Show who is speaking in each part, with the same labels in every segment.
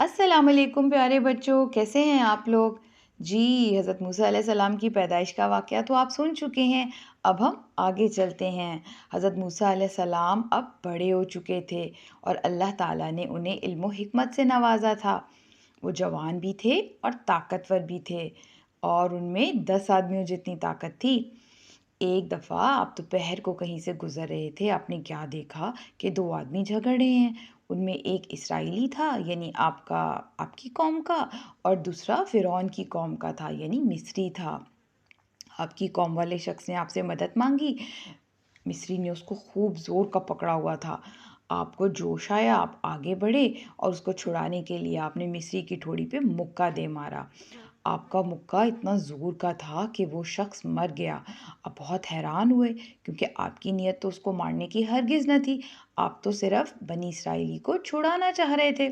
Speaker 1: السلام علیکم پیارے بچوں، کیسے ہیں آپ لوگ؟ جی، حضرت موسیٰ علیہ السلام کی پیدائش کا واقعہ تو آپ سن چکے ہیں۔ اب ہم آگے چلتے ہیں۔ حضرت موسیٰ علیہ السلام اب بڑے ہو چکے تھے اور اللہ تعالیٰ نے انہیں علم و حکمت سے نوازا تھا۔ وہ جوان بھی تھے اور طاقتور بھی تھے اور ان میں 10 آدمیوں جتنی طاقت تھی۔ ایک دفعہ آپ دوپہر کو کہیں سے گزر رہے تھے، آپ نے کیا دیکھا کہ 2 آدمی جھگڑ رہے ہیں۔ ان میں ایک اسرائیلی تھا یعنی آپ کی قوم کا، اور دوسرا فرعون کی قوم کا تھا یعنی مصری تھا۔ آپ کی قوم والے شخص نے آپ سے مدد مانگی، مصری نے اس کو خوب زور کا پکڑا ہوا تھا۔ آپ کو جوش آیا، آپ آگے بڑھے اور اس کو چھڑانے کے لیے آپ نے مصری کی ٹھوڑی پہ مکہ دے مارا۔ آپ کا مکہ اتنا زور کا تھا کہ وہ شخص مر گیا۔ آپ بہت حیران ہوئے کیونکہ آپ کی نیت تو اس کو مارنے کی ہرگز نہ تھی، آپ تو صرف بنی اسرائیلی کو چھڑانا چاہ رہے تھے۔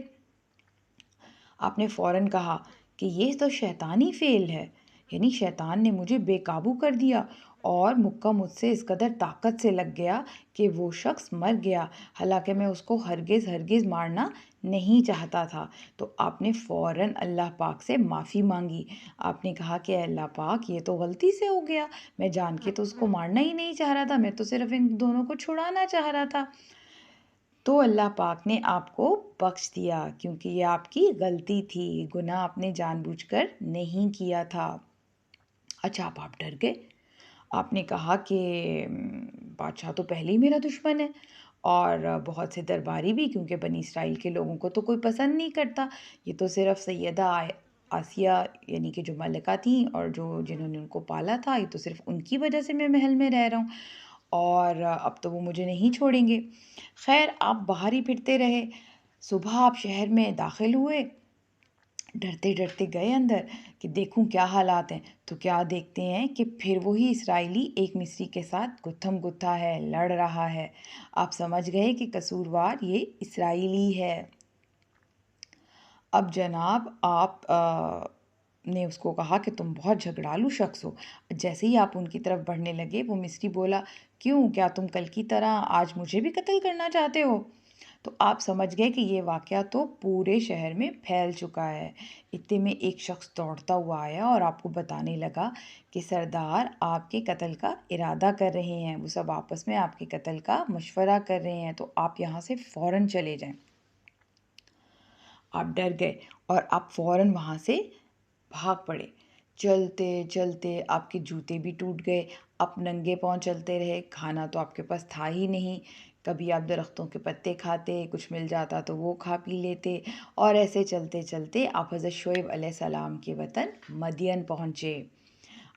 Speaker 1: آپ نے فوراً کہا کہ یہ تو شیطانی فعل ہے، یعنی شیطان نے مجھے بے قابو کر دیا اور مکہ مجھ سے اس قدر طاقت سے لگ گیا کہ وہ شخص مر گیا، حالانکہ میں اس کو ہرگز مارنا نہیں چاہتا تھا۔ تو آپ نے فوراً اللہ پاک سے معافی مانگی۔ آپ نے کہا کہ اے اللہ پاک، یہ تو غلطی سے ہو گیا، میں جان کے تو اس کو مارنا ہی نہیں چاہ رہا تھا، میں تو صرف ان دونوں کو چھڑانا چاہ رہا تھا۔ تو اللہ پاک نے آپ کو بخش دیا کیونکہ یہ آپ کی غلطی تھی، گناہ آپ نے جان بوجھ کر نہیں کیا تھا۔ اچھا، آپ ڈر گئے۔ آپ نے کہا کہ بادشاہ تو پہلے ہی میرا دشمن ہے اور بہت سے درباری بھی، کیونکہ بنی اسرائیل کے لوگوں کو تو کوئی پسند نہیں کرتا۔ یہ تو صرف سیدہ آسیہ یعنی کہ جو ملکہ تھیں اور جنہوں نے ان کو پالا تھا، یہ تو صرف ان کی وجہ سے میں محل میں رہ رہا ہوں اور اب تو وہ مجھے نہیں چھوڑیں گے۔ خیر، آپ باہر ہی پھرتے رہے۔ صبح آپ شہر میں داخل ہوئے، ڈرتے ڈرتے گئے اندر کہ دیکھوں کیا حالات ہیں، تو کیا دیکھتے ہیں کہ پھر وہی اسرائیلی ایک مصری کے ساتھ گتھم گتھا ہے، لڑ رہا ہے۔ آپ سمجھ گئے کہ قصوروار یہ اسرائیلی ہے۔ اب جناب آپ نے اس کو کہا کہ تم بہت جھگڑالو شخص ہو۔ جیسے ہی آپ ان کی طرف بڑھنے لگے، وہ مصری بولا، کیوں، کیا تم کل کی طرح آج مجھے بھی قتل کرنا چاہتے ہو؟ تو آپ سمجھ گئے کہ یہ واقعہ تو پورے شہر میں پھیل چکا ہے۔ اتنے میں ایک شخص دوڑتا ہوا آیا اور آپ کو بتانے لگا کہ سردار آپ کے قتل کا ارادہ کر رہے ہیں، وہ سب آپس میں آپ کے قتل کا مشورہ کر رہے ہیں، تو آپ یہاں سے فوراً چلے جائیں۔ آپ ڈر گئے اور آپ فوراً وہاں سے بھاگ پڑے۔ چلتے چلتے آپ کے جوتے بھی ٹوٹ گئے، آپ ننگے پاؤں چلتے رہے، کھانا تو آپ کے پاس تھا ہی نہیں۔ کبھی آپ درختوں کے پتے کھاتے، کچھ مل جاتا تو وہ کھا پی لیتے، اور ایسے چلتے چلتے آپ حضرت شعیب علیہ السلام کے وطن مدین پہنچے۔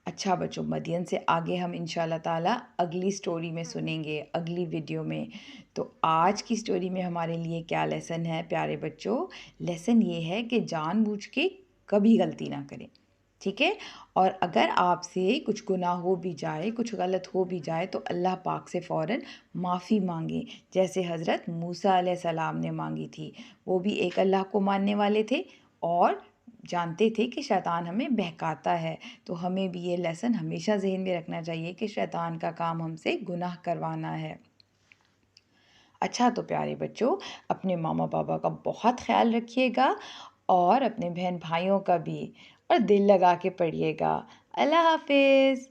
Speaker 1: اچھا بچوں، مدین سے آگے ہم انشاءاللہ تعالیٰ اگلی سٹوری میں سنیں گے، اگلی ویڈیو میں۔ تو آج کی سٹوری میں ہمارے لیے کیا لیسن ہے پیارے بچوں؟ لیسن یہ ہے کہ جان بوجھ کے کبھی غلطی نہ کریں، ٹھیک ہے؟ اور اگر آپ سے کچھ گناہ ہو بھی جائے، کچھ غلط ہو بھی جائے، تو اللہ پاک سے فوراً معافی مانگیں، جیسے حضرت موسیٰ علیہ السلام نے مانگی تھی۔ وہ بھی ایک اللہ کو ماننے والے تھے اور جانتے تھے کہ شیطان ہمیں بہکاتا ہے۔ تو ہمیں بھی یہ لیسن ہمیشہ ذہن میں رکھنا چاہیے کہ شیطان کا کام ہم سے گناہ کروانا ہے۔ اچھا تو پیارے بچوں، اپنے ماما بابا کا بہت خیال رکھیے گا اور اپنے بہن بھائیوں کا بھی، اور دل لگا کے پڑھیے گا۔ اللہ حافظ۔